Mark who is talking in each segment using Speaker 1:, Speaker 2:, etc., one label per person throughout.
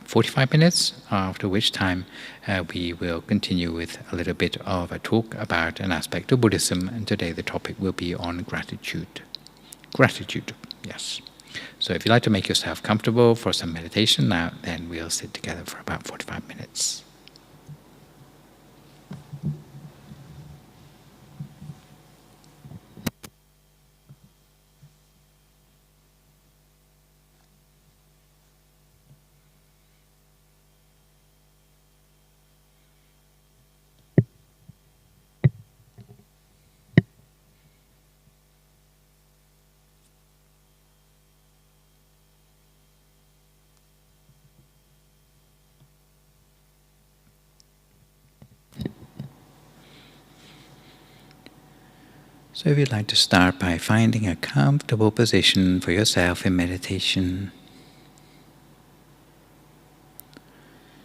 Speaker 1: 45 minutes, after which time we will continue with a little bit of a talk about an aspect of Buddhism, and today the topic will be on gratitude. Gratitude, yes. So if you'd like to make yourself comfortable for some meditation now, then we'll sit together for about 45 minutes. So if you'd like to start by finding a comfortable position for yourself in meditation.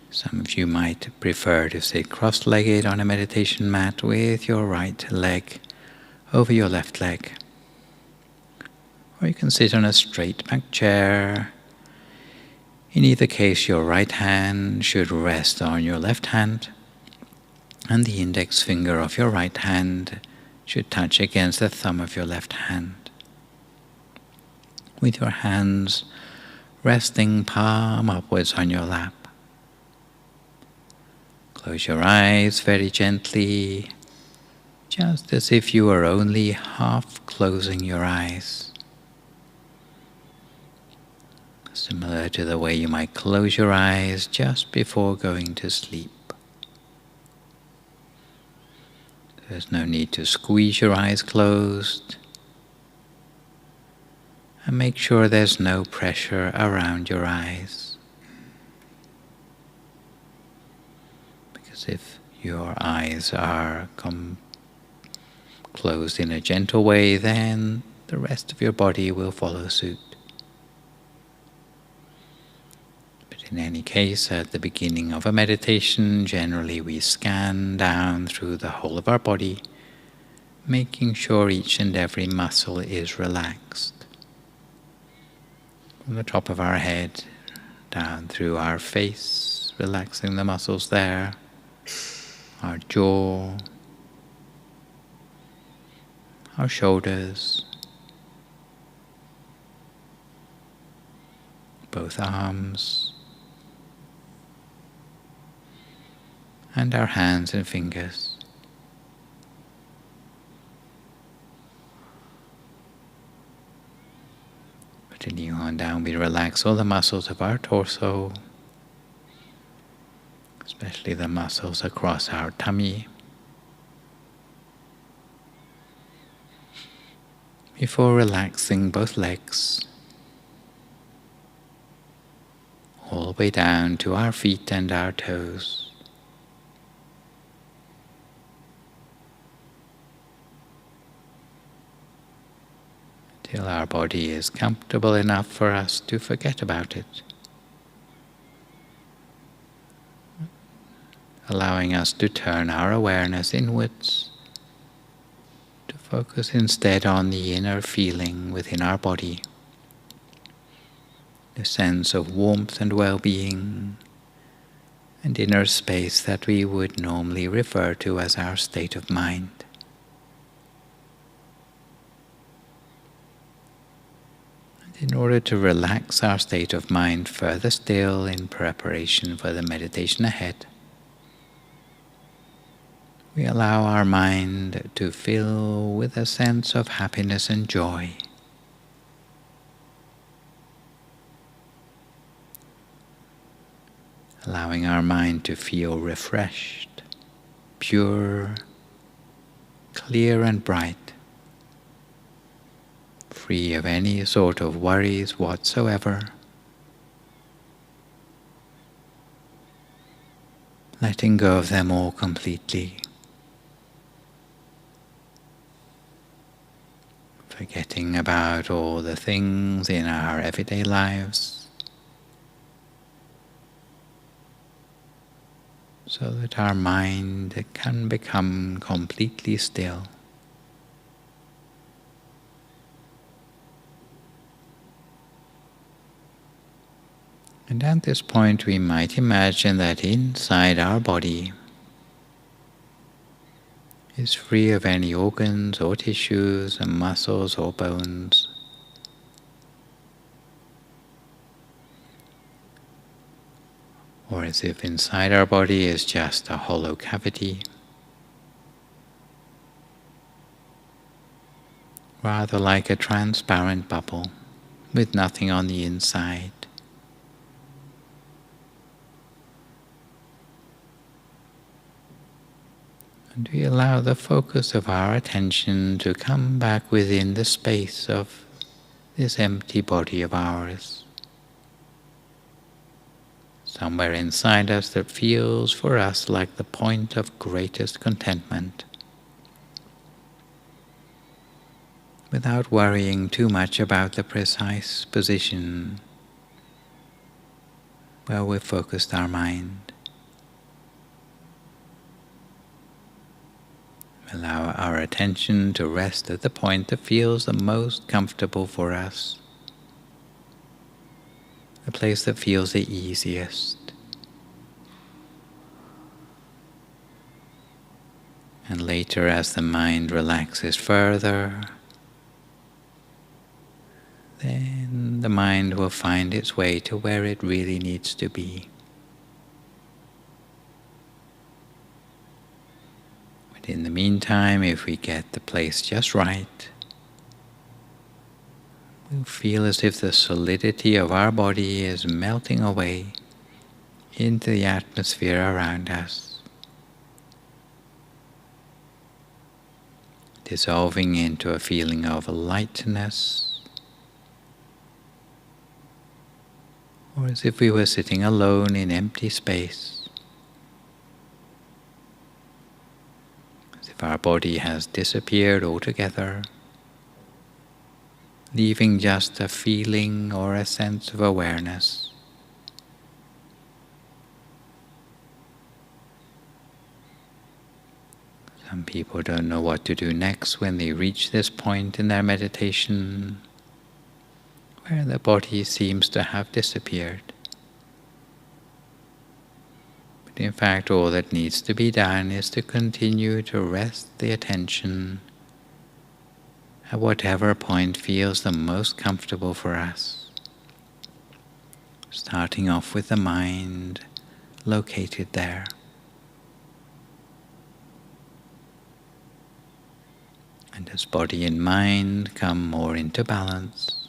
Speaker 1: Some of you might prefer to sit cross-legged on a meditation mat with your right leg over your left leg. Or you can sit on a straight back chair. In either case, your right hand should rest on your left hand, and the index finger of your right hand should touch against the thumb of your left hand. With your hands resting palm upwards on your lap. Close your eyes very gently, just as if you were only half closing your eyes. Similar to the way you might close your eyes just before going to sleep. There's no need to squeeze your eyes closed, and make sure there's no pressure around your eyes. Because if your eyes are closed in a gentle way, then the rest of your body will follow suit. In any case, at the beginning of a meditation, generally we scan down through the whole of our body, making sure each and every muscle is relaxed. From the top of our head, down through our face, relaxing the muscles there, our jaw, our shoulders, both arms, and our hands and fingers. Continuing on down, we relax all the muscles of our torso, especially the muscles across our tummy. Before relaxing both legs, all the way down to our feet and our toes. Till our body is comfortable enough for us to forget about it. Allowing us to turn our awareness inwards, to focus instead on the inner feeling within our body, the sense of warmth and well-being, and inner space that we would normally refer to as our state of mind. In order to relax our state of mind further still in preparation for the meditation ahead, we allow our mind to fill with a sense of happiness and joy. Allowing our mind to feel refreshed, pure, clear and bright, free of any sort of worries whatsoever, letting go of them all completely, forgetting about all the things in our everyday lives, so that our mind can become completely still. And at this point we might imagine that inside our body is free of any organs or tissues and muscles or bones. Or as if inside our body is just a hollow cavity, rather like a transparent bubble with nothing on the inside. And we allow the focus of our attention to come back within the space of this empty body of ours. Somewhere inside us that feels for us like the point of greatest contentment, without worrying too much about the precise position where we've focused our mind. Allow our attention to rest at the point that feels the most comfortable for us, the place that feels the easiest. And later, as the mind relaxes further, then the mind will find its way to where it really needs to be. But in the meantime, if we get the place just right, we'll feel as if the solidity of our body is melting away into the atmosphere around us, dissolving into a feeling of lightness, or as if we were sitting alone in empty space, as if our body has disappeared altogether, leaving just a feeling or a sense of awareness. Some people don't know what to do next when they reach this point in their meditation, where the body seems to have disappeared. But in fact, all that needs to be done is to continue to rest the attention at whatever point feels the most comfortable for us, starting off with the mind located there. And as body and mind come more into balance,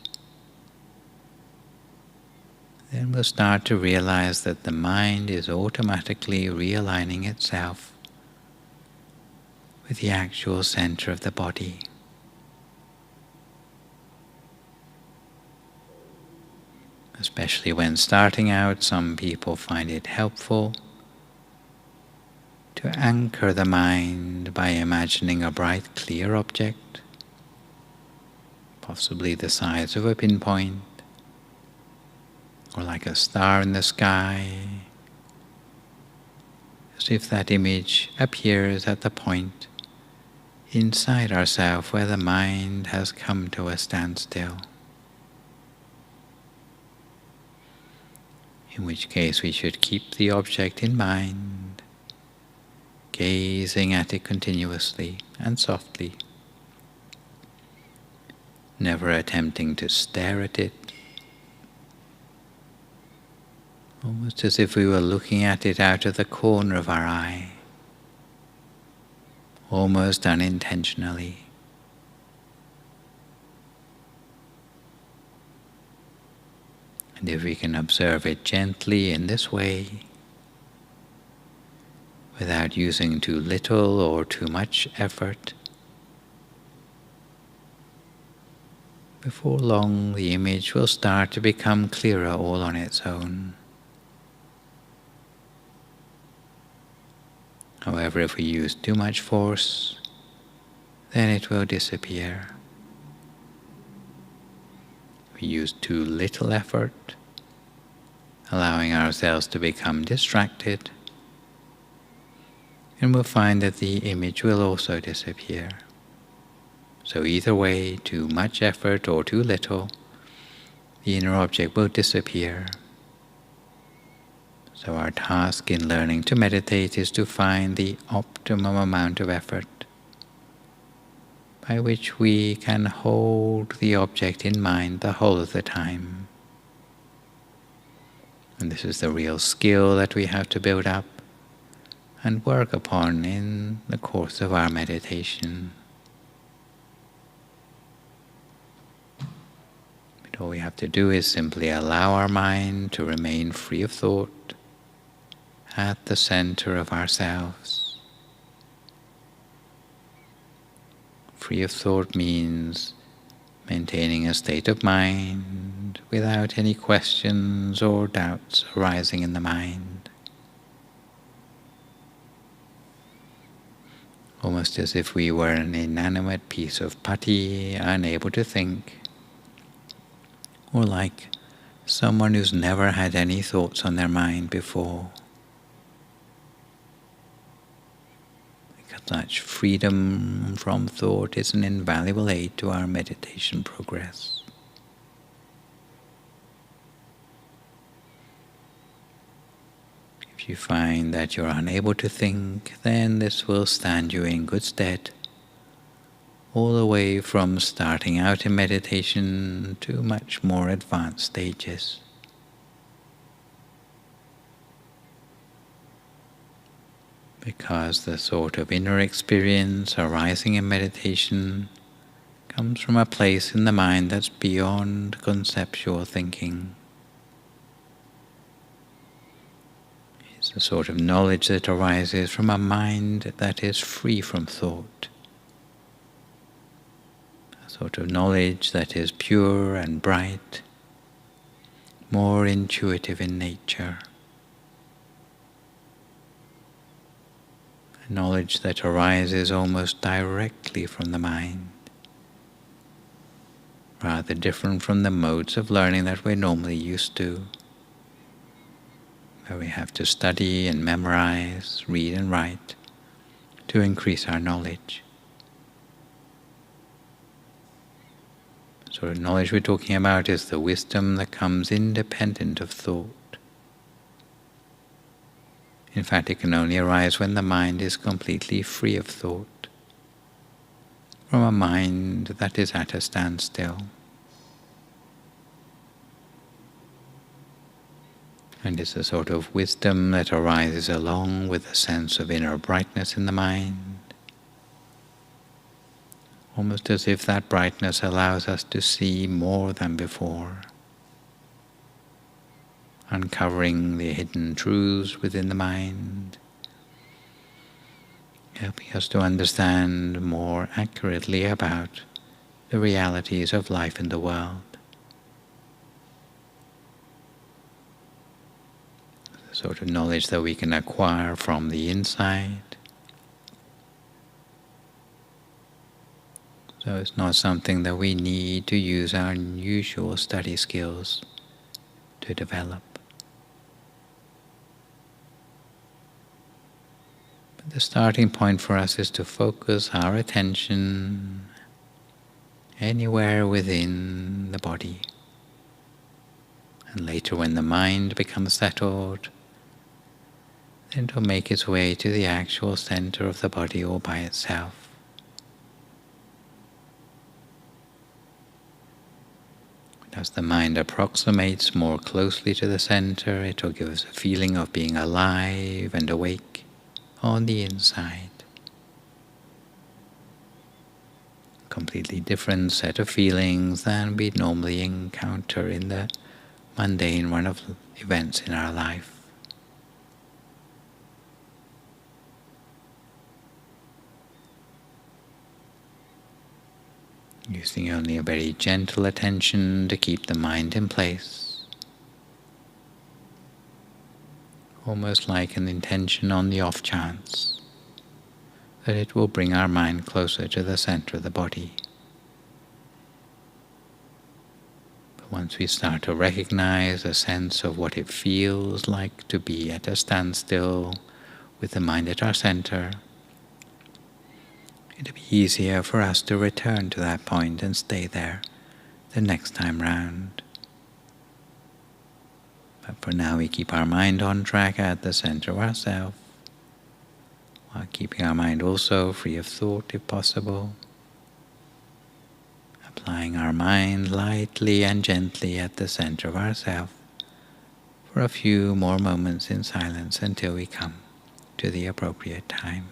Speaker 1: then we'll start to realize that the mind is automatically realigning itself with the actual center of the body. Especially when starting out, some people find it helpful to anchor the mind by imagining a bright, clear object, possibly the size of a pinpoint, or like a star in the sky, as if that image appears at the point inside ourselves where the mind has come to a standstill. In which case we should keep the object in mind, gazing at it continuously and softly, never attempting to stare at it, almost as if we were looking at it out of the corner of our eye, almost unintentionally. And if we can observe it gently in this way, without using too little or too much effort, before long the image will start to become clearer all on its own. However, if we use too much force, then it will disappear. If we use too little effort, allowing ourselves to become distracted, and we'll find that the image will also disappear. So either way, too much effort or too little, the inner object will disappear, So our task in learning to meditate is to find the optimum amount of effort by which we can hold the object in mind the whole of the time. And this is the real skill that we have to build up and work upon in the course of our meditation. But all we have to do is simply allow our mind to remain free of thought at the center of ourselves. Free of thought means maintaining a state of mind without any questions or doubts arising in the mind. Almost as if we were an inanimate piece of putty, unable to think, or like someone who's never had any thoughts on their mind before. Such freedom from thought is an invaluable aid to our meditation progress. If you find that you're unable to think, then this will stand you in good stead, all the way from starting out in meditation to much more advanced stages. Because the sort of inner experience arising in meditation comes from a place in the mind that's beyond conceptual thinking. It's the sort of knowledge that arises from a mind that is free from thought. A sort of knowledge that is pure and bright, more intuitive in nature. Knowledge that arises almost directly from the mind, rather different from the modes of learning that we're normally used to, where we have to study and memorize, read and write to increase our knowledge. The sort of knowledge we're talking about is the wisdom that comes independent of thought. In fact, it can only arise when the mind is completely free of thought, from a mind that is at a standstill. And it's a sort of wisdom that arises along with a sense of inner brightness in the mind, almost as if that brightness allows us to see more than before, uncovering the hidden truths within the mind, helping us to understand more accurately about the realities of life in the world. The sort of knowledge that we can acquire from the inside. So it's not something that we need to use our usual study skills to develop. The starting point for us is to focus our attention anywhere within the body. And later, when the mind becomes settled, then to make its way to the actual center of the body all by itself. As the mind approximates more closely to the center, it will give us a feeling of being alive and awake on the inside. A completely different set of feelings than we normally encounter in the mundane run of events in our life. Using only a very gentle attention to keep the mind in place. Almost like an intention on the off chance that it will bring our mind closer to the center of the body. But once we start to recognize a sense of what it feels like to be at a standstill with the mind at our center, it'll be easier for us to return to that point and stay there the next time round. But for now we keep our mind on track at the center of ourself, while keeping our mind also free of thought if possible. Applying our mind lightly and gently at the center of ourself for a few more moments in silence until we come to the appropriate time.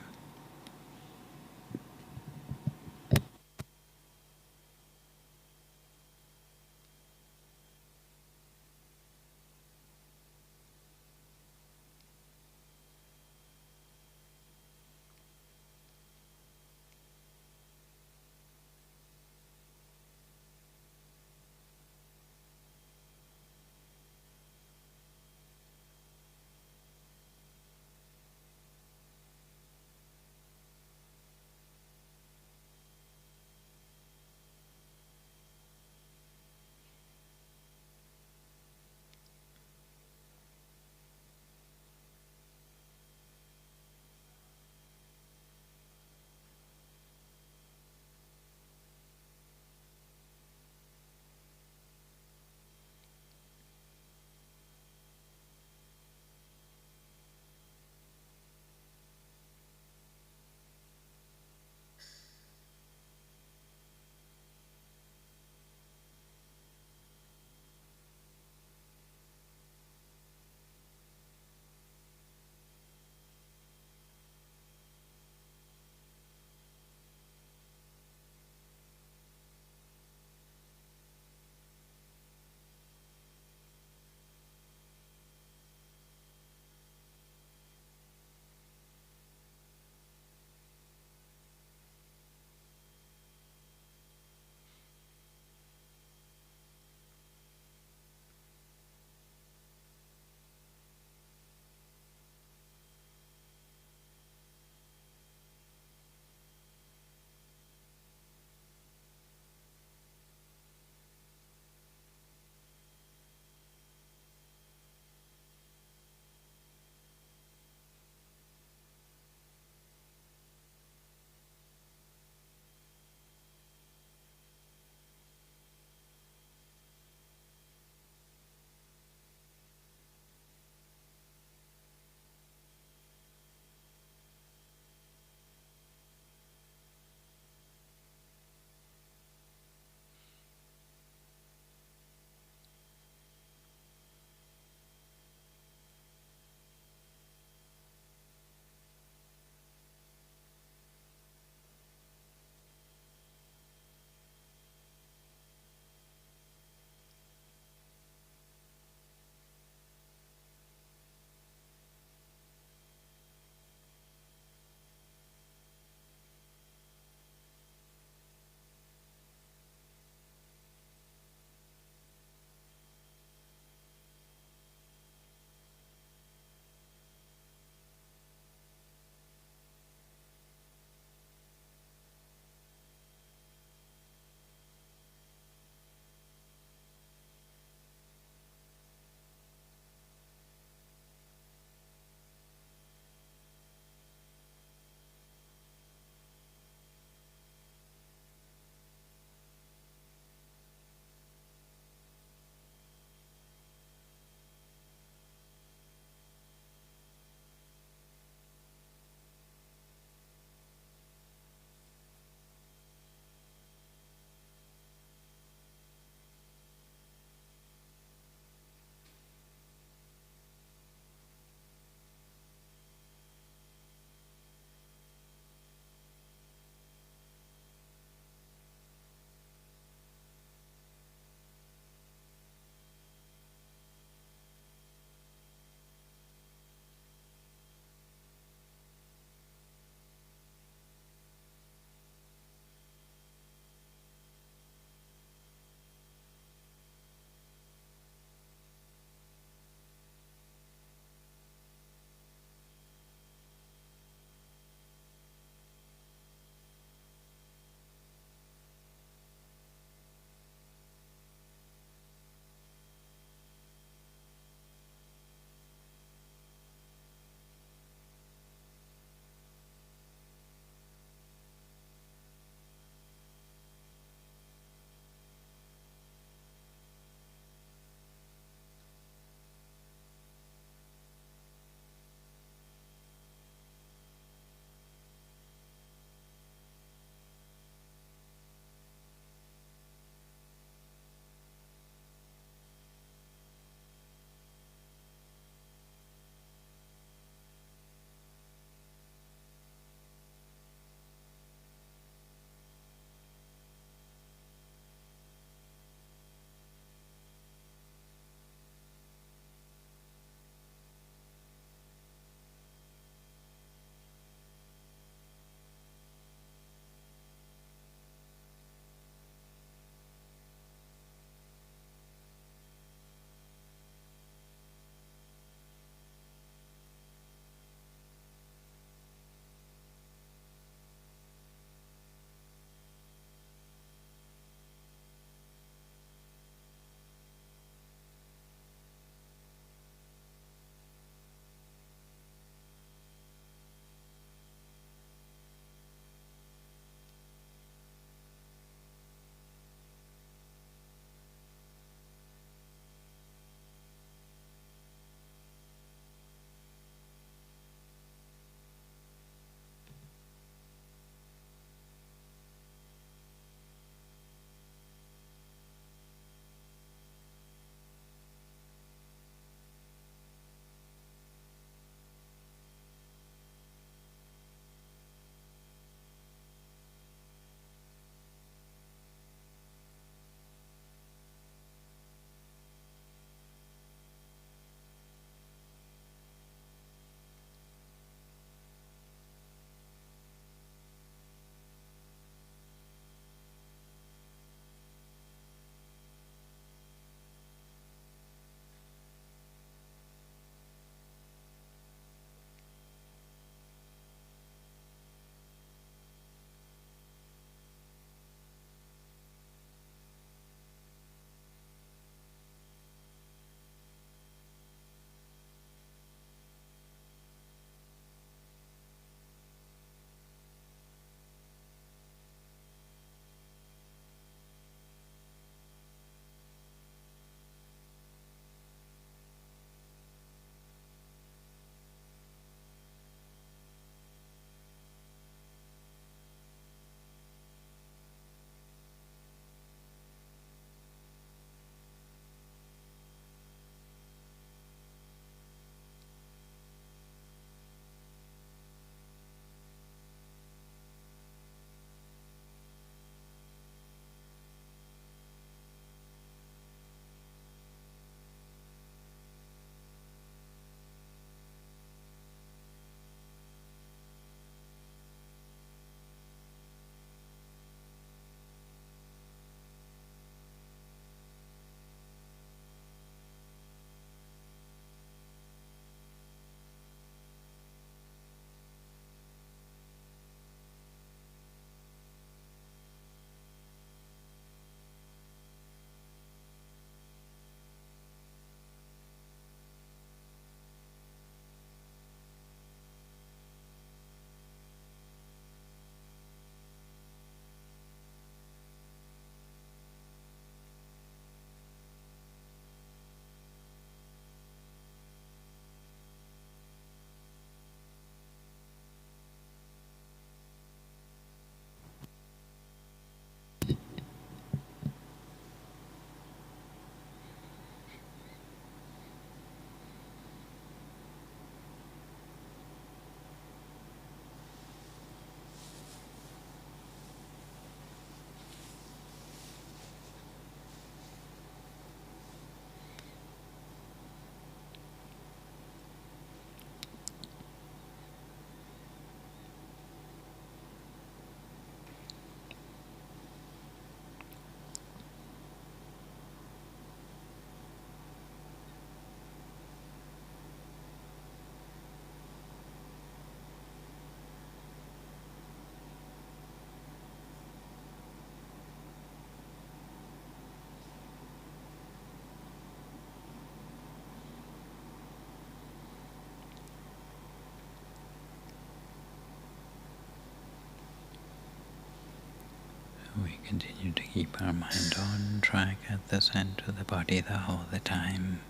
Speaker 1: Continue to keep our mind on track at the center of the body the whole the time.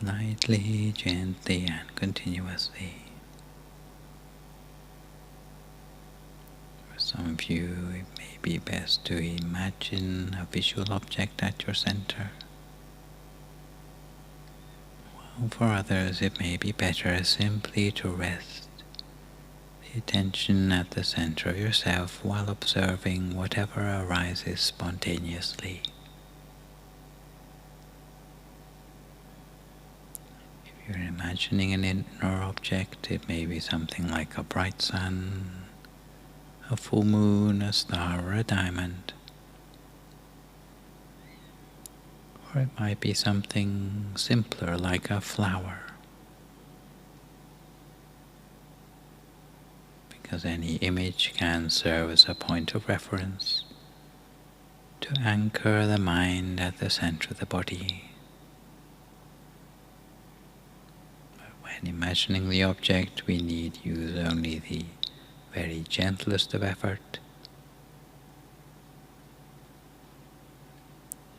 Speaker 1: Lightly, gently and continuously. For some of you, it may be best to imagine a visual object at your center. While for others, it may be better simply to rest the attention at the center of yourself while observing whatever arises spontaneously. If you're imagining an inner object, it may be something like a bright sun, a full moon, a star, or a diamond. Or it might be something simpler like a flower. Because any image can serve as a point of reference to anchor the mind at the center of the body. But when imagining the object, we need use only the very gentlest of effort.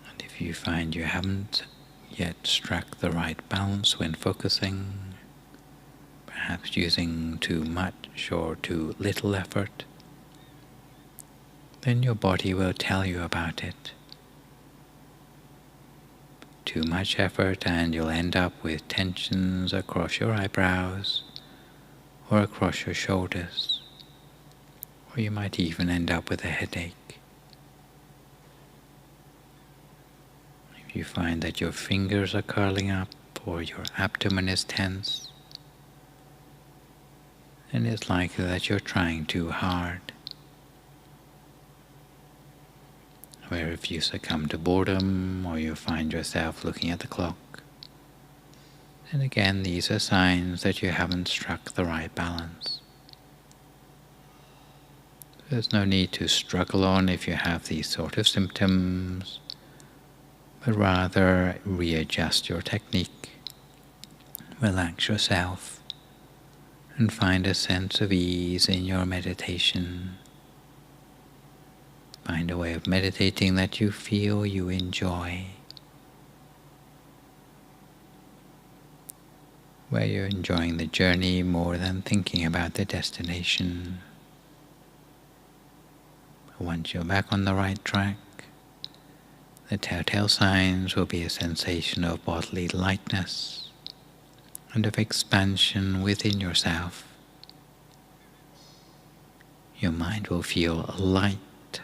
Speaker 1: And if you find you haven't yet struck the right balance when focusing, perhaps using too much or too little effort, then your body will tell you about it. Too much effort and you'll end up with tensions across your eyebrows or across your shoulders, or you might even end up with a headache. If you find that your fingers are curling up or your abdomen is tense, then it's likely that you're trying too hard. Where if you succumb to boredom or you find yourself looking at the clock, then again these are signs that you haven't struck the right balance. There's no need to struggle on if you have these sort of symptoms, but rather readjust your technique, relax yourself, and find a sense of ease in your meditation. Find a way of meditating that you feel you enjoy, where you're enjoying the journey more than thinking about the destination. Once you're back on the right track, the telltale signs will be a sensation of bodily lightness and of expansion within yourself. Your mind will feel light,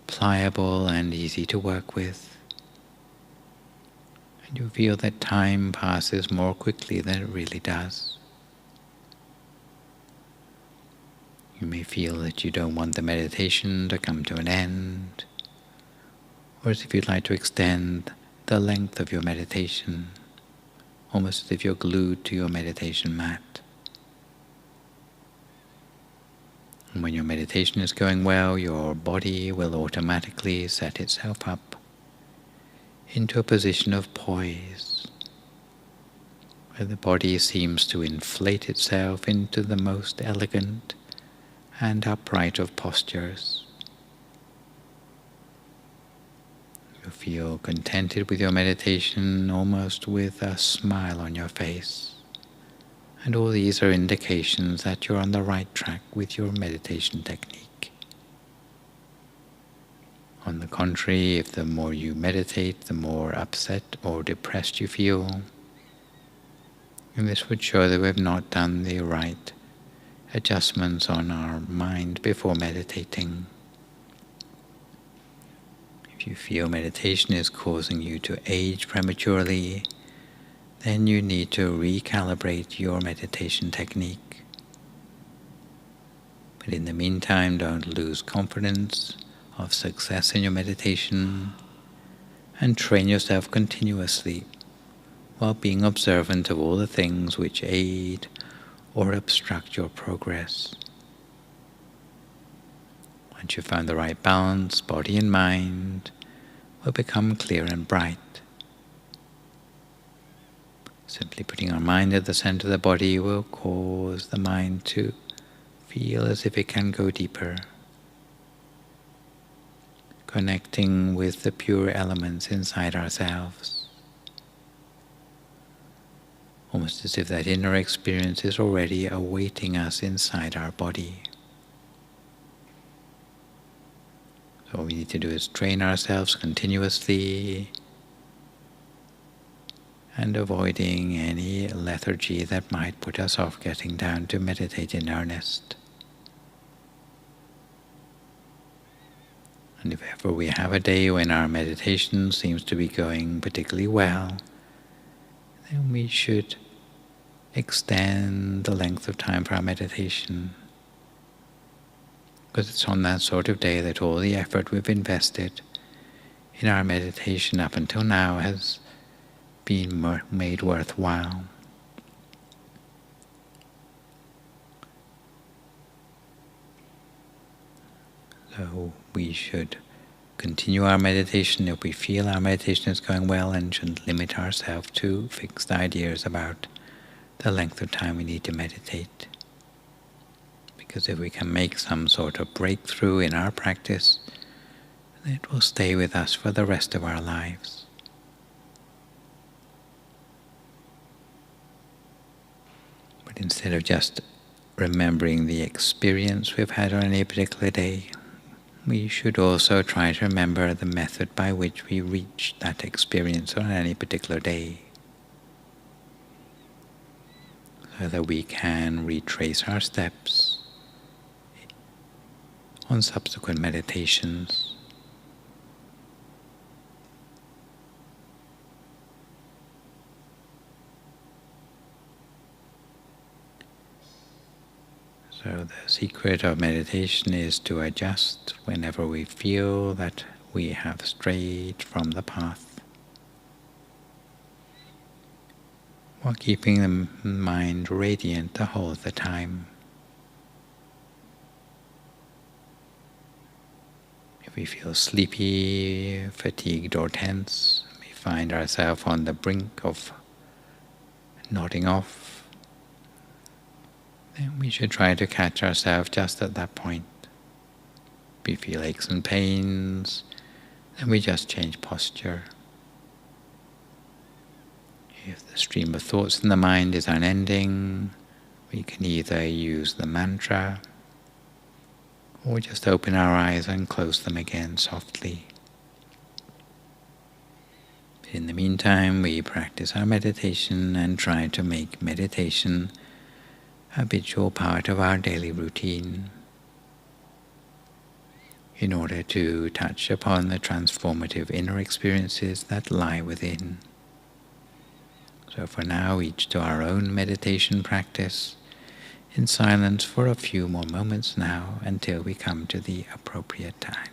Speaker 1: pliable and easy to work with, and you feel that time passes more quickly than it really does. You may feel that you don't want the meditation to come to an end, or as if you'd like to extend the length of your meditation, almost as if you're glued to your meditation mat. And when your meditation is going well, your body will automatically set itself up into a position of poise, where the body seems to inflate itself into the most elegant and upright of postures. You feel contented with your meditation, almost with a smile on your face. And all these are indications that you're on the right track with your meditation technique. On the contrary, if the more you meditate, the more upset or depressed you feel, and this would show that we have not done the right adjustments on our mind before meditating. If you feel meditation is causing you to age prematurely, then you need to recalibrate your meditation technique. But in the meantime, don't lose confidence of success in your meditation, and train yourself continuously while being observant of all the things which aid or obstruct your progress. Once you've found the right balance, body and mind will become clear and bright. Simply putting our mind at the center of the body will cause the mind to feel as if it can go deeper. connecting with the pure elements inside ourselves, almost as if that inner experience is already awaiting us inside our body. So all we need to do is train ourselves continuously and avoiding any lethargy that might put us off getting down to meditate in earnest. And if ever we have a day when our meditation seems to be going particularly well, then we should extend the length of time for our meditation, because it's on that sort of day that all the effort we've invested in our meditation up until now has been made worthwhile. So we should continue our meditation if we feel our meditation is going well, and shouldn't limit ourselves to fixed ideas about the length of time we need to meditate. Because if we can make some sort of breakthrough in our practice, it will stay with us for the rest of our lives. But instead of just remembering the experience we've had on any particular day, we should also try to remember the method by which we reached that experience on any particular day, so that we can retrace our steps on subsequent meditations. So the secret of meditation is to adjust whenever we feel that we have strayed from the path, while keeping the mind radiant the whole of the time. If we feel sleepy, fatigued or tense, we find ourselves on the brink of nodding off, then we should try to catch ourselves just at that point. If we feel aches and pains, then we just change posture. If the stream of thoughts in the mind is unending, we can either use the mantra or just open our eyes and close them again softly. In the meantime, we practice our meditation and try to make meditation a habitual part of our daily routine, in order to touch upon the transformative inner experiences that lie within. So for now, each to our own meditation practice, in silence for a few more moments now, until we come to the appropriate time.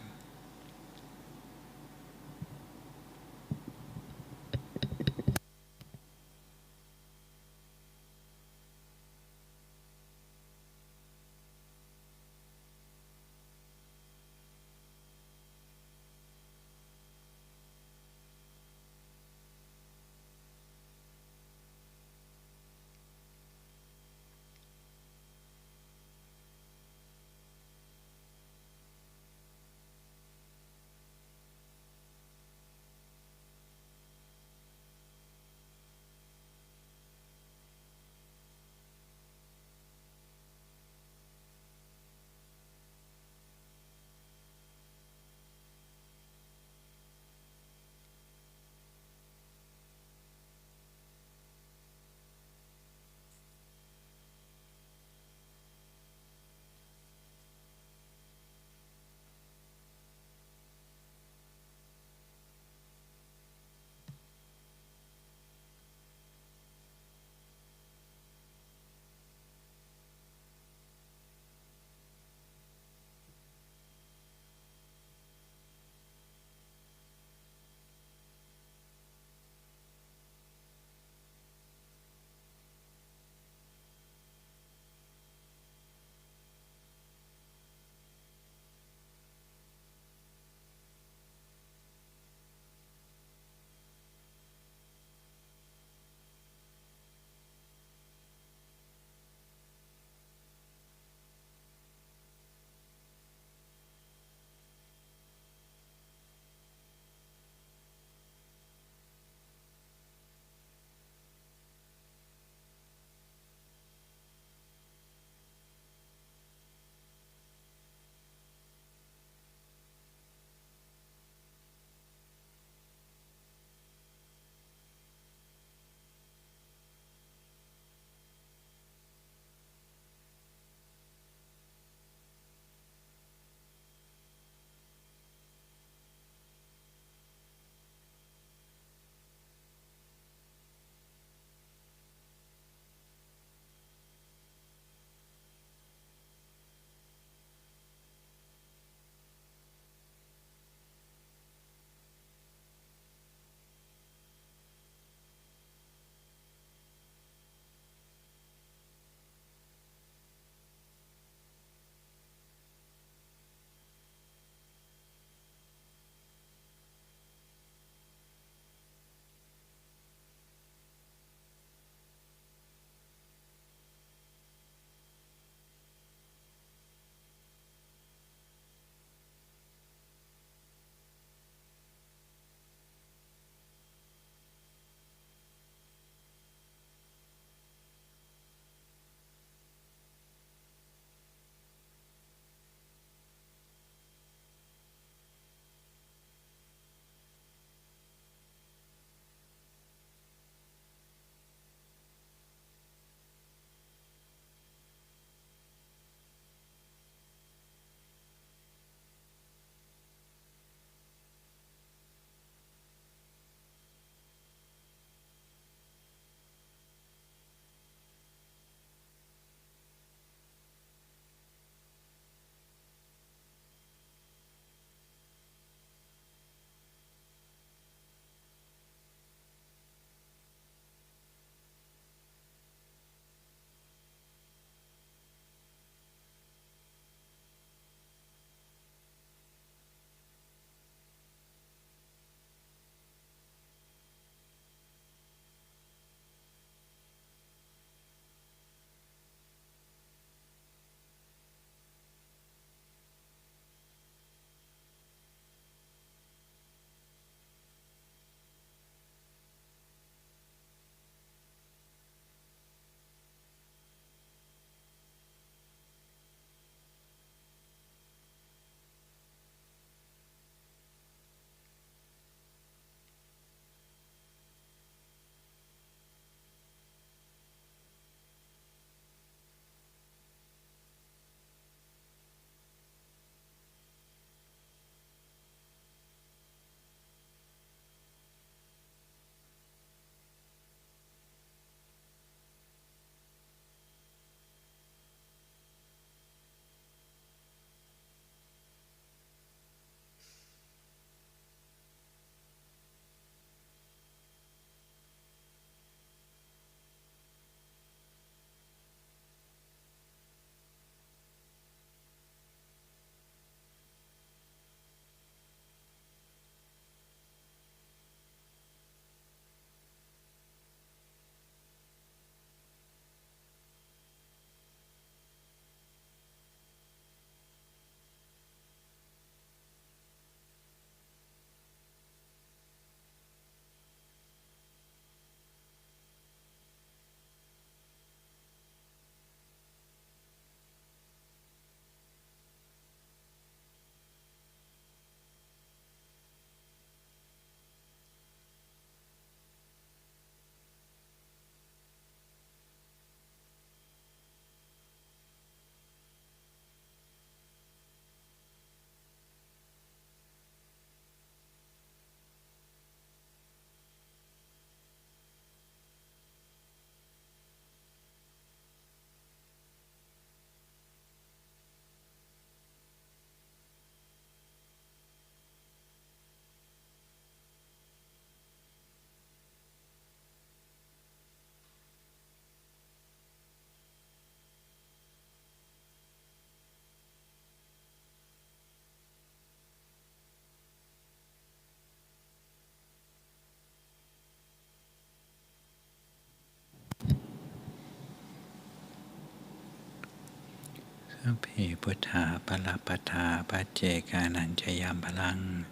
Speaker 1: Sapi Buddha Palapata Pajjekanan Balang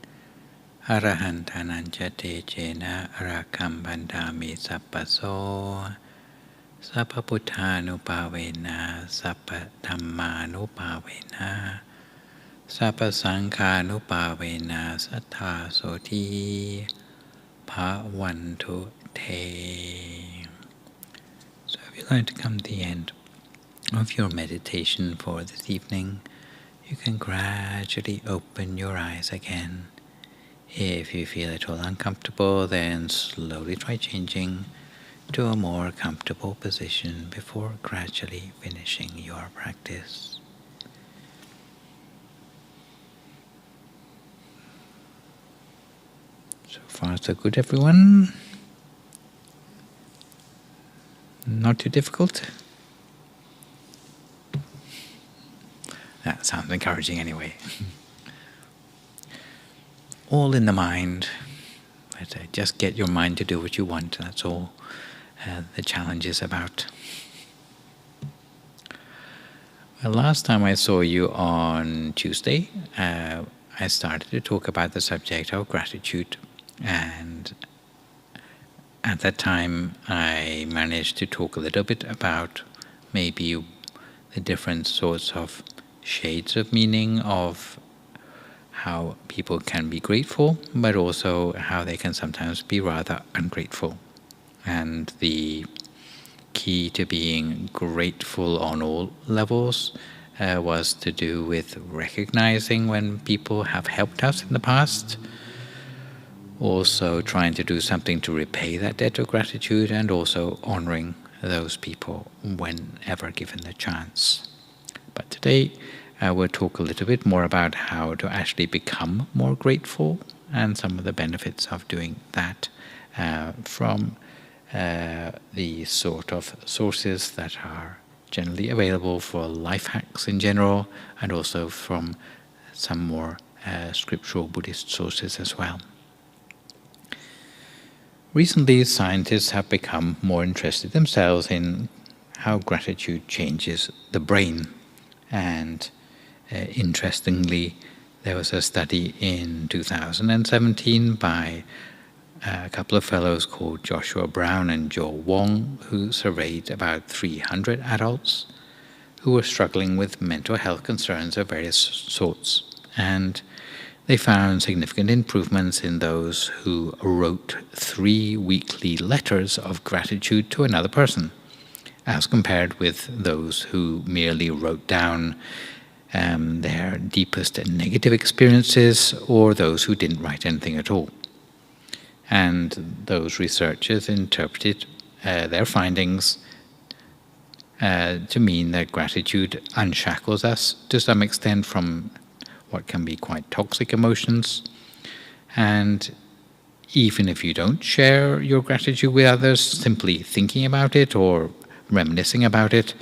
Speaker 1: Arahantananjate Jena Arakam Bandami Sappaso Sappaputtanupavena Sappathammanupavena Sappasanghanupavena Sattha Soti Bhavantu Te. So if you'd like to come to the end of your meditation for this evening, you can gradually open your eyes again. If you feel at all uncomfortable, then slowly try changing to a more comfortable position before gradually finishing your practice. So far so good, everyone? Not too difficult? That sounds encouraging anyway. All in the mind. But just get your mind to do what you want. That's all the challenge is about. Well, last time I saw you on Tuesday, I started to talk about the subject of gratitude. And at that time, I managed to talk a little bit about maybe the different sorts of shades of meaning of how people can be grateful, but also how they can sometimes be rather ungrateful. And the key to being grateful on all levels was to do with recognizing when people have helped us in the past, also trying to do something to repay that debt of gratitude, and also honoring those people whenever given the chance. But today we'll talk a little bit more about how to actually become more grateful and some of the benefits of doing that from the sort of sources that are generally available for life hacks in general, and also from some more scriptural Buddhist sources as well. Recently, scientists have become more interested themselves in how gratitude changes the brain. And interestingly, there was a study in 2017 by a couple of fellows called Joshua Brown and Joel Wong, who surveyed about 300 adults who were struggling with mental health concerns of various sorts. And they found significant improvements in those who wrote 3 weekly letters of gratitude to another person, as compared with those who merely wrote down their deepest negative experiences, or those who didn't write anything at all. And those researchers interpreted their findings to mean that gratitude unshackles us to some extent from what can be quite toxic emotions. And even if you don't share your gratitude with others, simply thinking about it or reminiscing about it,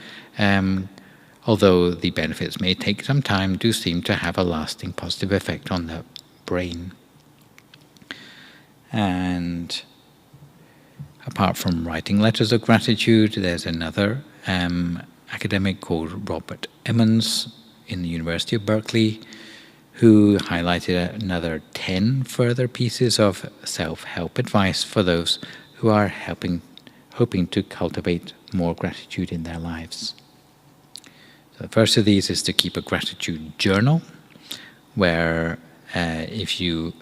Speaker 1: although the benefits may take some time, do seem to have a lasting positive effect on the brain. And apart from writing letters of gratitude, there's another academic called Robert Emmons in the University of Berkeley, who highlighted another 10 further pieces of self-help advice for those who are hoping to cultivate more gratitude in their lives. So the first of these is to keep a gratitude journal, where if you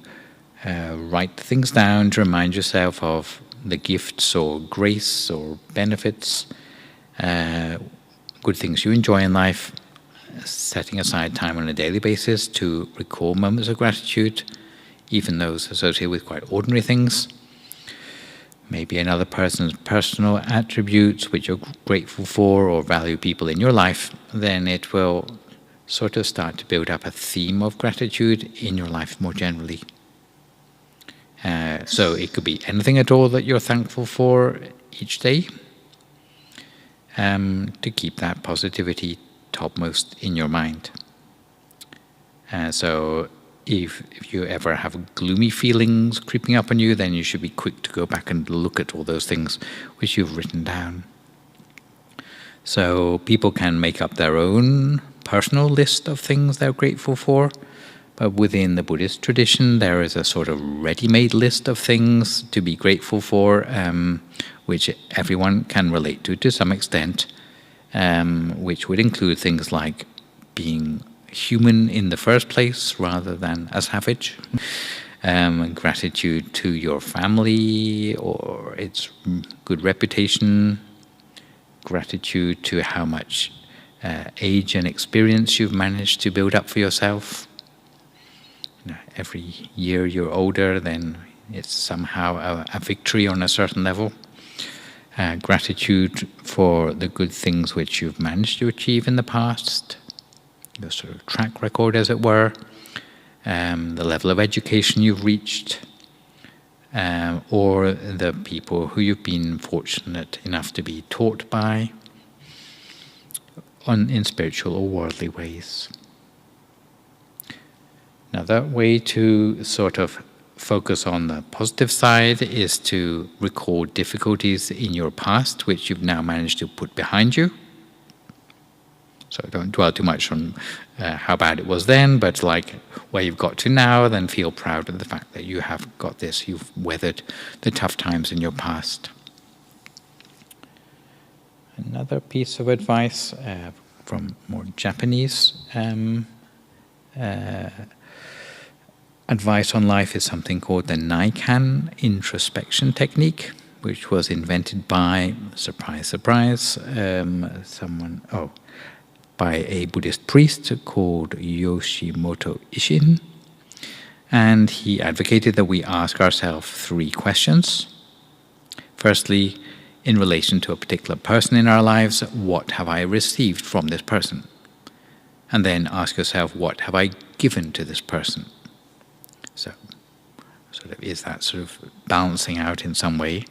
Speaker 1: write things down to remind yourself of the gifts or grace or benefits, good things you enjoy in life, setting aside time on a daily basis to recall moments of gratitude, even those associated with quite ordinary things. Maybe another person's personal attributes which you're grateful for or value people in your life, then it will sort of start to build up a theme of gratitude in your life more generally. So it could be anything at all that you're thankful for each day, to keep that positivity topmost in your mind. So if you ever have gloomy feelings creeping up on you, then you should be quick to go back and look at all those things which you've written down. So people can make up their own personal list of things they're grateful for. But within the Buddhist tradition, there is a sort of ready-made list of things to be grateful for, which everyone can relate to some extent, which would include things like being human in the first place rather than a savage, gratitude to your family or its good reputation, gratitude to how much age and experience you've managed to build up for yourself. Every year you're older, then it's somehow a victory on a certain level. Gratitude for the good things which you've managed to achieve in the past, your sort of track record, as it were, the level of education you've reached, or the people who you've been fortunate enough to be taught by in spiritual or worldly ways. Another way to sort of focus on the positive side is to recall difficulties in your past which you've now managed to put behind you. So don't dwell too much on how bad it was then, but like where you've got to now, then feel proud of the fact that you have got this, you've weathered the tough times in your past. Another piece of advice from more Japanese advice on life is something called the Naikan introspection technique, which was invented by, surprise, surprise, by a Buddhist priest called Yoshimoto Ishin. And he advocated that we ask ourselves 3 questions. Firstly, in relation to a particular person in our lives, what have I received from this person? And then ask yourself, what have I given to this person? So, is that sort of balancing out in some way?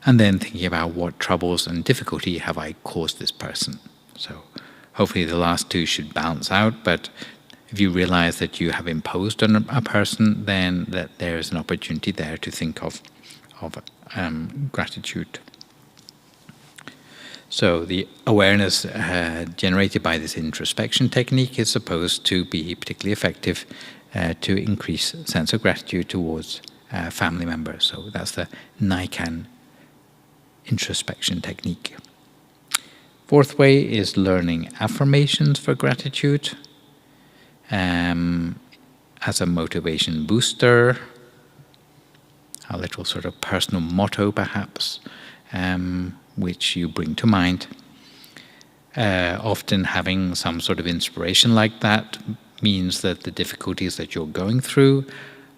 Speaker 1: And then thinking about what troubles and difficulty have I caused this person? So, hopefully the last 2 should balance out, but if you realize that you have imposed on a person, then that there's an opportunity there to think of gratitude. So the awareness generated by this introspection technique is supposed to be particularly effective to increase sense of gratitude towards family members. So that's the Naikan introspection technique. 4th way is learning affirmations for gratitude as a motivation booster, a little sort of personal motto perhaps, which you bring to mind. Often having some sort of inspiration like that means that the difficulties that you're going through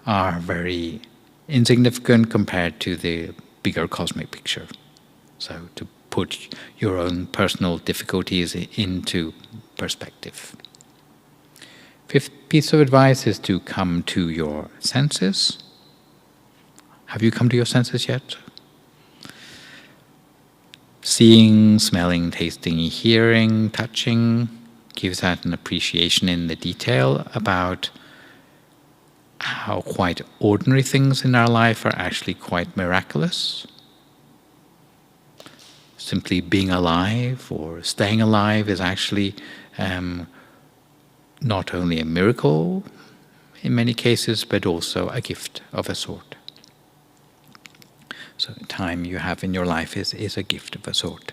Speaker 1: are very insignificant compared to the bigger cosmic picture. So to put your own personal difficulties into perspective. 5th piece of advice is to come to your senses. Have you come to your senses yet? Seeing, smelling, tasting, hearing, touching gives that an appreciation in the detail about how quite ordinary things in our life are actually quite miraculous. Simply being alive or staying alive is actually not only a miracle in many cases, but also a gift of a sort. So the time you have in your life is a gift of a sort.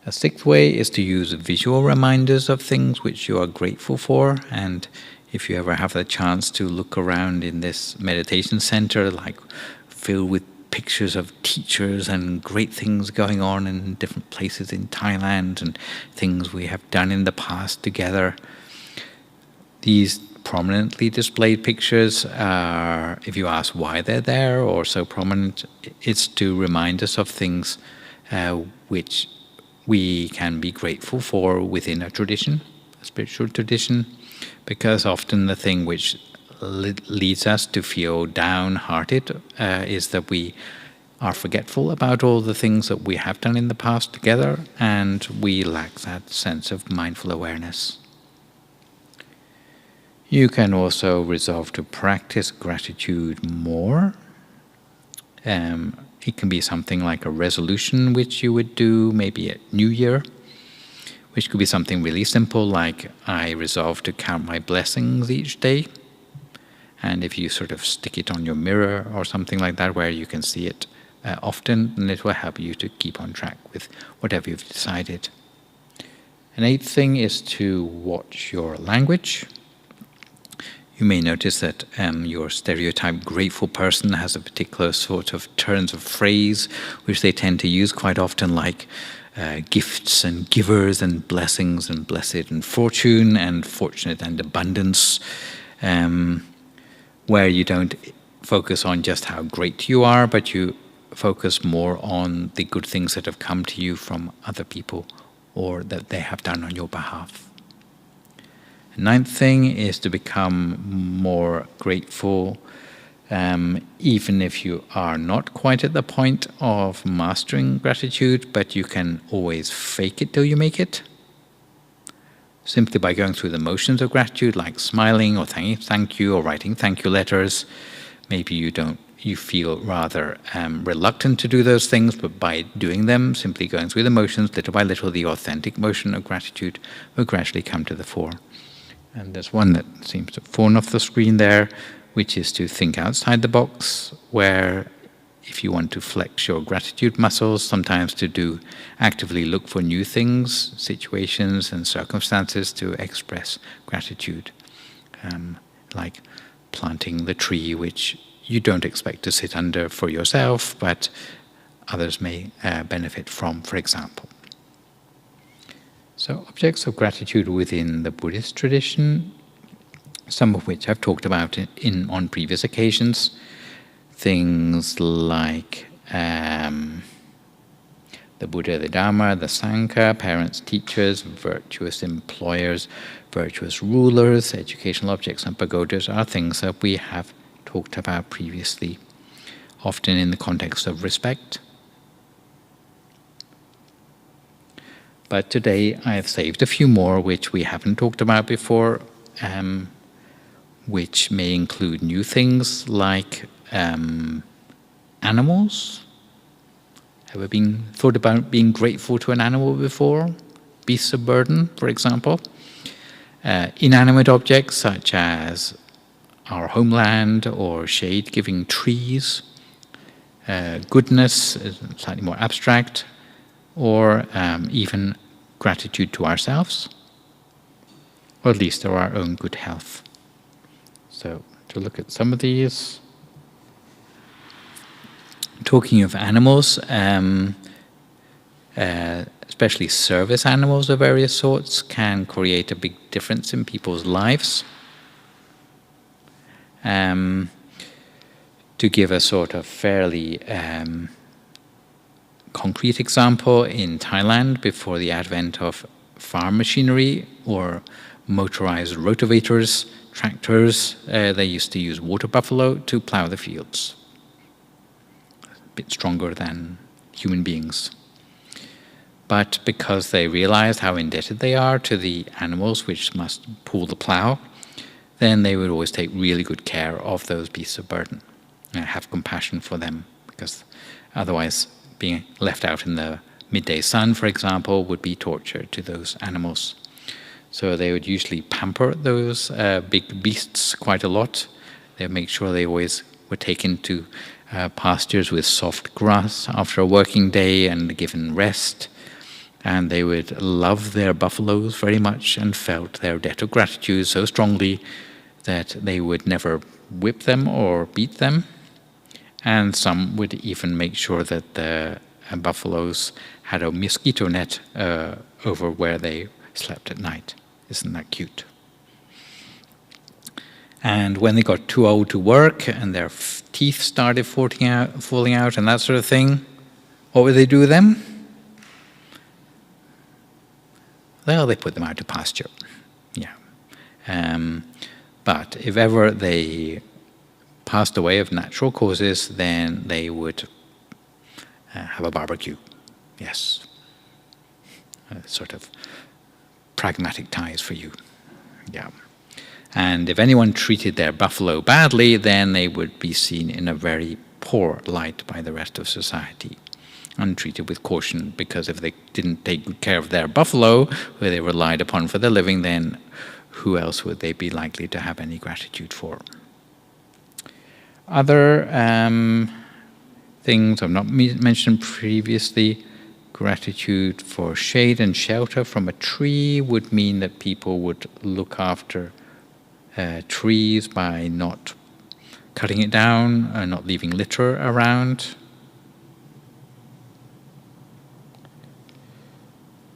Speaker 1: A 6th way is to use visual reminders of things which you are grateful for. And if you ever have the chance to look around in this meditation center, like filled with pictures of teachers and great things going on in different places in Thailand and things we have done in the past together, these prominently displayed pictures are, if you ask why they're there or so prominent, it's to remind us of things which we can be grateful for within a tradition, a spiritual tradition, because often the thing which leads us to feel downhearted is that we are forgetful about all the things that we have done in the past together, and we lack that sense of mindful awareness. You can also resolve to practice gratitude more. It can be something like a resolution which you would do maybe at New Year, which could be something really simple like, I resolve to count my blessings each day. And if you sort of stick it on your mirror or something like that where you can see it often, then it will help you to keep on track with whatever you've decided. An eighth thing is to watch your language. You may notice that your stereotyped grateful person has a particular sort of turns of phrase which they tend to use quite often, like gifts and givers and blessings and blessed and fortune and fortunate and abundance, where you don't focus on just how great you are, but you focus more on the good things that have come to you from other people or that they have done on your behalf. Ninth thing is to become more grateful, even if you are not quite at the point of mastering gratitude, but you can always fake it till you make it. Simply by going through the motions of gratitude, like smiling or thank you or writing thank you letters. Maybe you feel rather reluctant to do those things, but by doing them, simply going through the motions, little by little, the authentic motion of gratitude will gradually come to the fore. And there's one that seems to have fallen off the screen there, which is to think outside the box, where if you want to flex your gratitude muscles, sometimes to actively look for new things, situations and circumstances to express gratitude. Like planting the tree which you don't expect to sit under for yourself, but others may benefit from, for example. So objects of gratitude within the Buddhist tradition, some of which I've talked about on previous occasions. Things like the Buddha, the Dharma, the Sangha, parents, teachers, virtuous employers, virtuous rulers, educational objects and pagodas are things that we have talked about previously, often in the context of respect. But today I have saved a few more which we haven't talked about before, which may include new things like animals. Ever been thought about being grateful to an animal before? Beasts of burden, for example. Inanimate objects such as our homeland or shade-giving trees. Goodness, slightly more abstract, or even gratitude to ourselves, or at least to our own good health. So, to look at some of these. Talking of animals, especially service animals of various sorts, can create a big difference in people's lives. To give a sort of fairly concrete example, in Thailand, before the advent of farm machinery or motorized rotavators, tractors, they used to use water buffalo to plow the fields. A bit stronger than human beings. But because they realized how indebted they are to the animals which must pull the plow, then they would always take really good care of those beasts of burden and have compassion for them, because otherwise being left out in the midday sun, for example, would be torture to those animals. So they would usually pamper those big beasts quite a lot. They would make sure they always were taken to pastures with soft grass after a working day and given rest. And they would love their buffaloes very much and felt their debt of gratitude so strongly that they would never whip them or beat them. And some would even make sure that the buffaloes had a mosquito net over where they slept at night. Isn't that cute? And when they got too old to work and their teeth started falling out and that sort of thing, what would they do with them? Well, they put them out to pasture. Yeah. But if ever they passed away of natural causes, then they would have a barbecue. Yes. Sort of pragmatic ties for you. Yeah. And if anyone treated their buffalo badly, then they would be seen in a very poor light by the rest of society. and treated with caution, because if they didn't take good care of their buffalo, who they relied upon for their living, then who else would they be likely to have any gratitude for? Other things I've not mentioned previously, gratitude for shade and shelter from a tree would mean that people would look after trees by not cutting it down and not leaving litter around.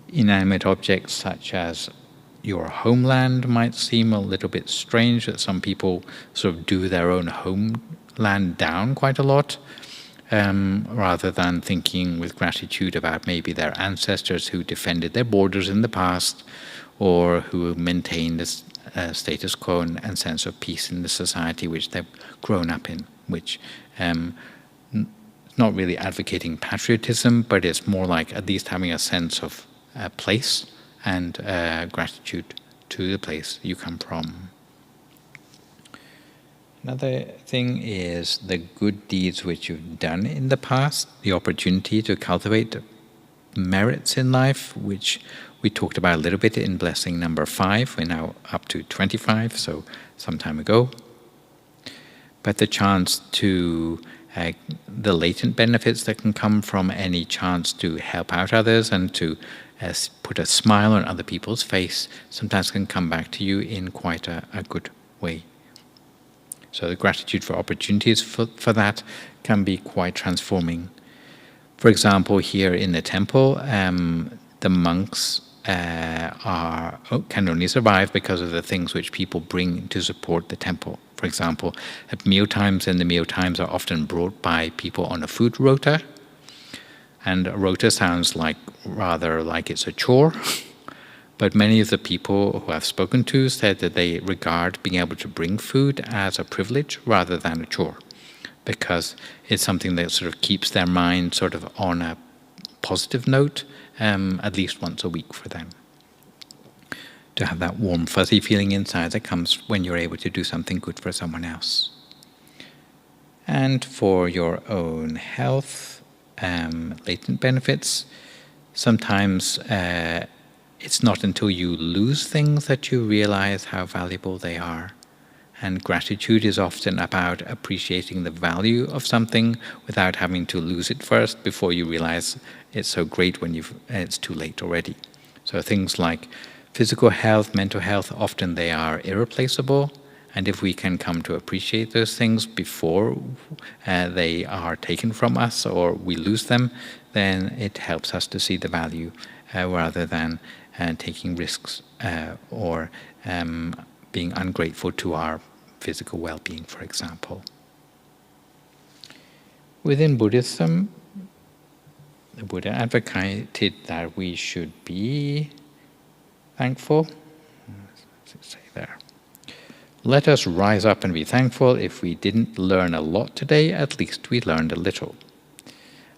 Speaker 1: Inanimate objects such as your homeland might seem a little bit strange, that some people sort of do their own homeland down quite a lot, rather than thinking with gratitude about maybe their ancestors who defended their borders in the past, or who maintained a status quo and sense of peace in the society which they've grown up in, which not really advocating patriotism, but it's more like at least having a sense of place and gratitude to the place you come from. Another thing is the good deeds which you've done in the past, the opportunity to cultivate merits in life, which we talked about a little bit in blessing number 5. We're now up to 25, so some time ago. But the chance to, the latent benefits that can come from any chance to help out others and to put a smile on other people's face, sometimes can come back to you in quite a good way. So the gratitude for opportunities for that can be quite transforming. For example, here in the temple, the monks can only survive because of the things which people bring to support the temple. For example, at mealtimes, and the mealtimes are often brought by people on a food rota. And a rota sounds rather like it's a chore. But many of the people who I've spoken to said that they regard being able to bring food as a privilege rather than a chore, because it's something that sort of keeps their mind sort of on a positive note, at least once a week for them. To have that warm, fuzzy feeling inside that comes when you're able to do something good for someone else. And for your own health, latent benefits, sometimes it's not until you lose things that you realize how valuable they are. And gratitude is often about appreciating the value of something without having to lose it first before you realize it's so great when it's too late already. So things like physical health, mental health, often they are irreplaceable. And if we can come to appreciate those things before they are taken from us or we lose them, then it helps us to see the value rather than taking risks or being ungrateful to our physical well-being, for example. Within Buddhism, the Buddha advocated that we should be thankful. What's it say there? Let us rise up and be thankful. If we didn't learn a lot today, at least we learned a little.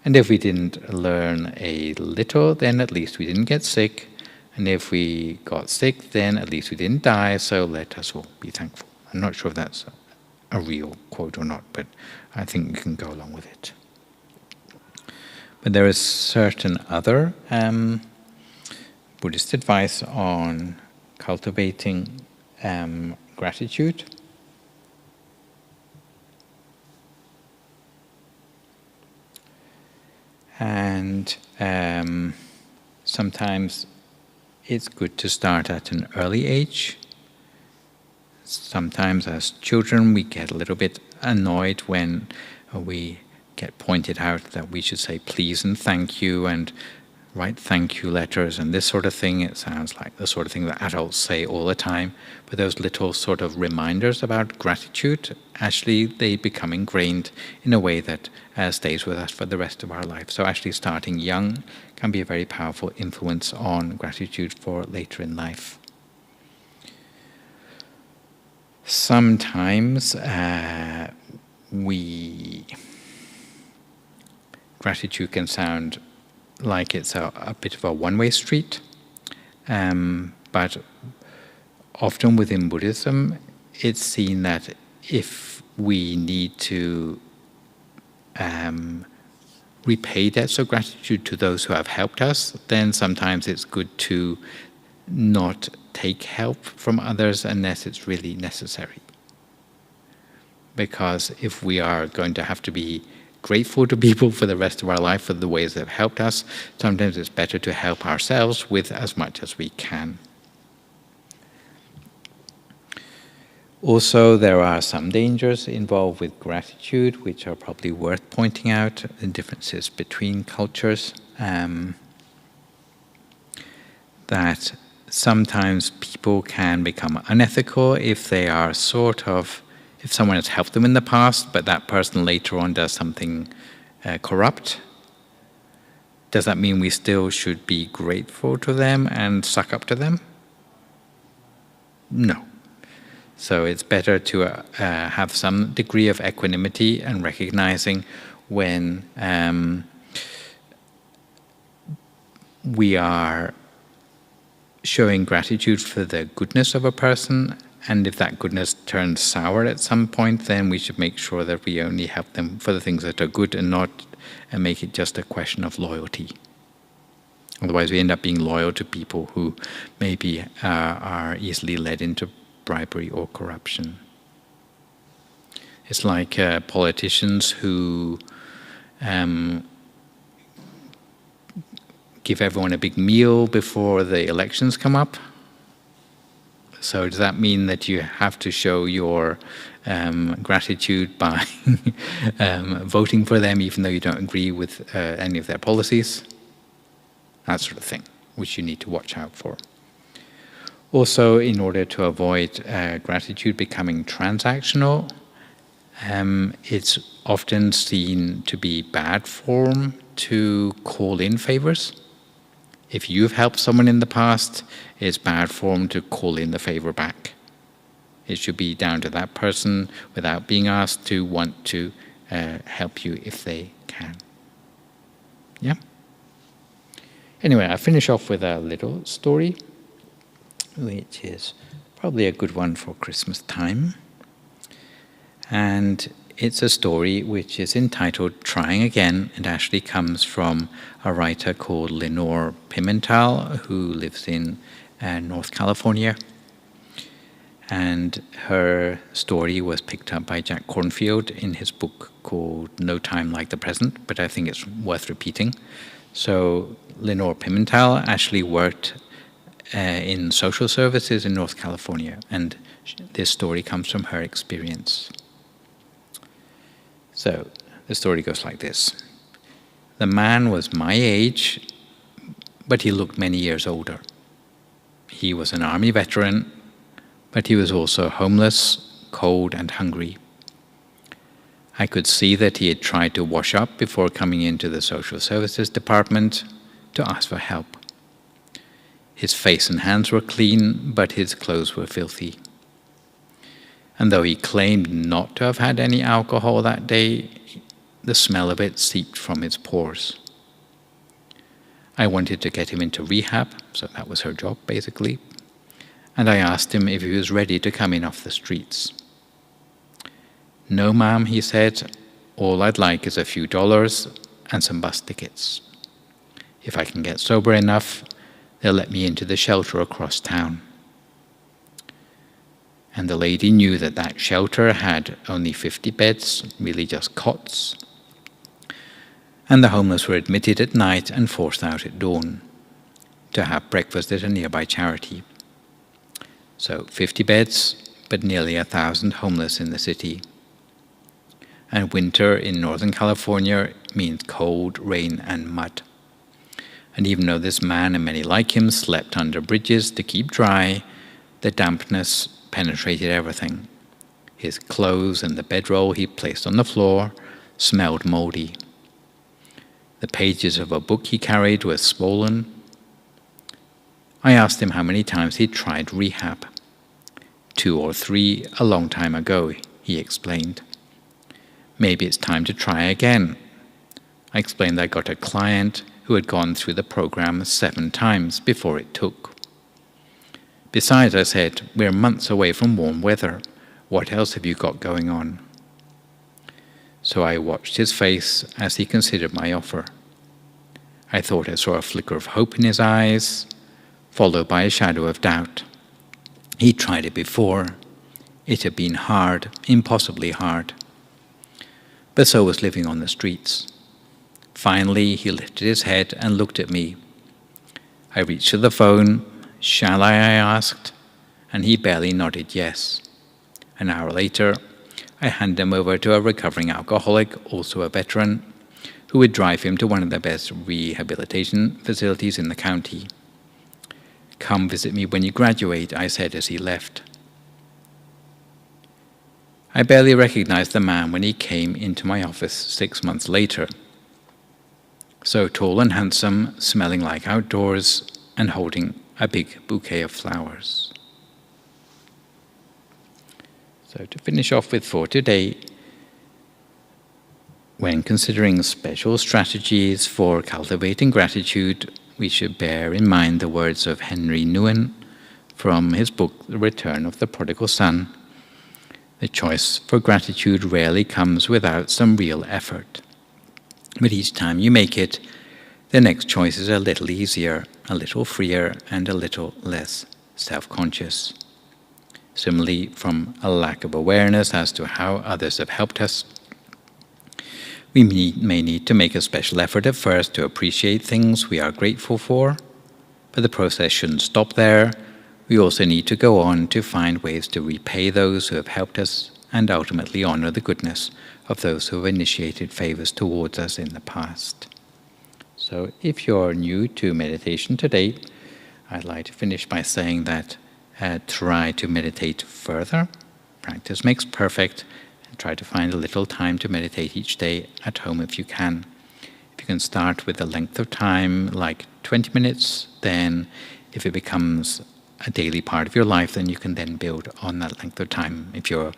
Speaker 1: And if we didn't learn a little, then at least we didn't get sick. And if we got sick, then at least we didn't die, so let us all be thankful. I'm not sure if that's a real quote or not, but I think we can go along with it. But there is certain other Buddhist advice on cultivating gratitude. And sometimes it's good to start at an early age. Sometimes as children we get a little bit annoyed when we get pointed out that we should say please and thank you and write thank you letters and this sort of thing. It sounds like the sort of thing that adults say all the time. But those little sort of reminders about gratitude, actually they become ingrained in a way that stays with us for the rest of our life. So actually starting young can be a very powerful influence on gratitude for later in life. Sometimes gratitude can sound like it's a bit of a one-way street, but often within Buddhism it's seen that if we need to repay debts of gratitude to those who have helped us, then sometimes it's good to not take help from others unless it's really necessary. Because if we are going to have to be grateful to people for the rest of our life for the ways they've helped us, sometimes it's better to help ourselves with as much as we can. Also, there are some dangers involved with gratitude, which are probably worth pointing out, the differences between cultures. That sometimes people can become unethical if they are if someone has helped them in the past, but that person later on does something corrupt. Does that mean we still should be grateful to them and suck up to them? No. So it's better to have some degree of equanimity and recognizing when we are showing gratitude for the goodness of a person, and if that goodness turns sour at some point, then we should make sure that we only help them for the things that are good and not make it just a question of loyalty. Otherwise we end up being loyal to people who maybe are easily led into bribery or corruption. It's like politicians who give everyone a big meal before the elections come up. So does that mean that you have to show your gratitude by voting for them even though you don't agree with any of their policies? That sort of thing, which you need to watch out for. Also, in order to avoid gratitude becoming transactional, it's often seen to be bad form to call in favors. If you've helped someone in the past, it's bad form to call in the favor back. It should be down to that person without being asked to want to help you if they can. Yeah? Anyway, I'll finish off with a little story, which is probably a good one for Christmas time. And it's a story which is entitled Trying Again. It actually comes from a writer called Lenore Pimental, who lives in North California. And her story was picked up by Jack Kornfield in his book called No Time Like the Present, but I think it's worth repeating. So Lenore Pimental actually worked in social services in North California, and this story comes from her experience. So the story goes like this. The man was my age, but he looked many years older. He was an army veteran, but he was also homeless, cold, and hungry. I could see that he had tried to wash up before coming into the social services department to ask for help. His face and hands were clean, but his clothes were filthy. And though he claimed not to have had any alcohol that day, the smell of it seeped from his pores. I wanted to get him into rehab, so that was her job basically, and I asked him if he was ready to come in off the streets. No, ma'am, he said, all I'd like is a few dollars and some bus tickets. If I can get sober enough, they'll let me into the shelter across town. And the lady knew that that shelter had only 50 beds, really just cots. And the homeless were admitted at night and forced out at dawn to have breakfast at a nearby charity. So 50 beds, but nearly 1,000 homeless in the city. And winter in Northern California means cold, rain, and mud. And even though this man and many like him slept under bridges to keep dry, the dampness penetrated everything. His clothes and the bedroll he placed on the floor smelled moldy. The pages of a book he carried were swollen. I asked him how many times he'd tried rehab. 2 or 3 a long time ago, he explained. Maybe it's time to try again. I explained I got a client who had gone through the program 7 times before it took. Besides, I said, we're months away from warm weather. What else have you got going on? So I watched his face as he considered my offer. I thought I saw a flicker of hope in his eyes, followed by a shadow of doubt. He'd tried it before. It had been hard, impossibly hard. But so was living on the streets. Finally, he lifted his head and looked at me. I reached for the phone. "Shall I asked, and he barely nodded yes. An hour later, I handed him over to a recovering alcoholic, also a veteran, who would drive him to one of the best rehabilitation facilities in the county. "Come visit me when you graduate," I said as he left. I barely recognized the man when he came into my office 6 months later. So tall and handsome, smelling like outdoors, and holding a big bouquet of flowers. So to finish off with for today, when considering special strategies for cultivating gratitude, we should bear in mind the words of Henry Nouwen from his book, The Return of the Prodigal Son. The choice for gratitude rarely comes without some real effort. But each time you make it, the next choice is a little easier, a little freer, and a little less self-conscious. Similarly, from a lack of awareness as to how others have helped us, we may need to make a special effort at first to appreciate things we are grateful for, but the process shouldn't stop there. We also need to go on to find ways to repay those who have helped us and ultimately honor the goodness of those who have initiated favors towards us in the past. So if you're new to meditation today, I'd like to finish by saying that try to meditate further. Practice makes perfect. And try to find a little time to meditate each day at home if you can. If you can start with a length of time like 20 minutes, then if it becomes a daily part of your life, then you can then build on that length of time. If you're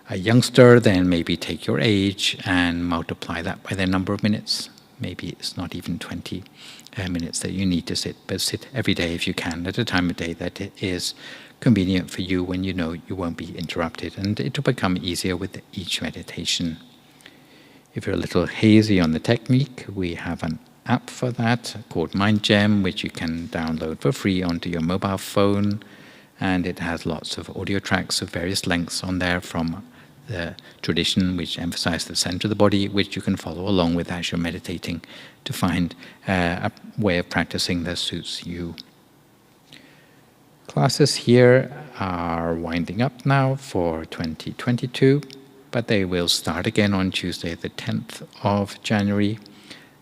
Speaker 1: a youngster, then maybe take your age and multiply that by the number of minutes. Maybe it's not even 20 minutes that you need to sit, but sit every day if you can, at a time of day that it is convenient for you when you know you won't be interrupted, and it will become easier with each meditation. If you're a little hazy on the technique, we have an app for that called MindGem, which you can download for free onto your mobile phone, and it has lots of audio tracks of various lengths on there from the tradition which emphasize the center of the body, which you can follow along with as you're meditating to find a way of practicing that suits you. Classes here are winding up now for 2022, but they will start again on Tuesday the 10th of January,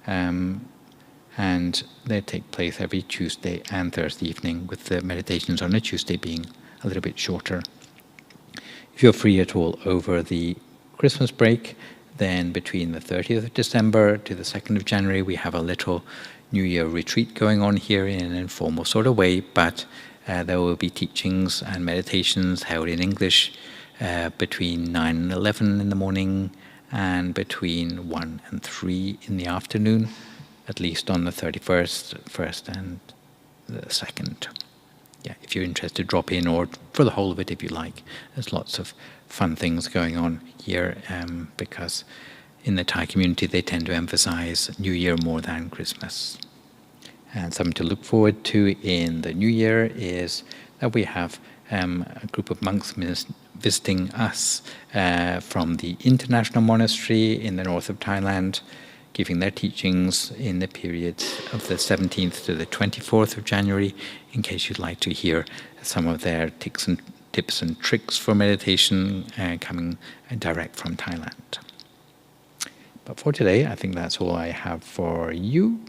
Speaker 1: and they take place every Tuesday and Thursday evening, with the meditations on a Tuesday being a little bit shorter. If you're free at all over the Christmas break, then between the 30th of December to the 2nd of January, we have a little New Year retreat going on here in an informal sort of way, but there will be teachings and meditations held in English between 9 and 11 in the morning and between 1 and 3 in the afternoon, at least on the 31st, 1st and the 2nd. Yeah, if you're interested, drop in, or for the whole of it if you like. There's lots of fun things going on here because in the Thai community they tend to emphasize New Year more than Christmas. And something to look forward to in the New Year is that we have a group of monks visiting us from the International Monastery in the north of Thailand, giving their teachings in the period of the 17th to the 24th of January, in case you'd like to hear some of their tips and tricks for meditation coming direct from Thailand. But for today, I think that's all I have for you.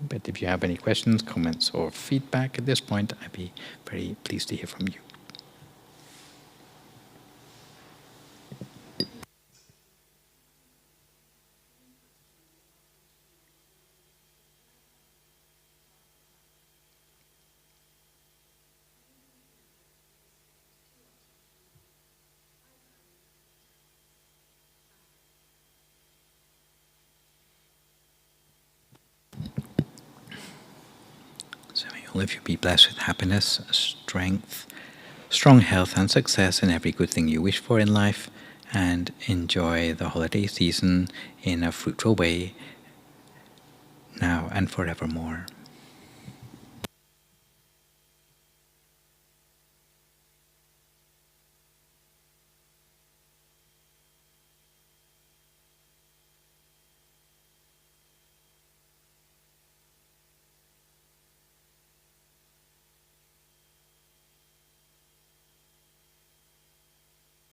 Speaker 1: But if you have any questions, comments, or feedback at this point, I'd be very pleased to hear from you. So may all of you be blessed with happiness, strength, strong health and success in every good thing you wish for in life, and enjoy the holiday season in a fruitful way now and forevermore.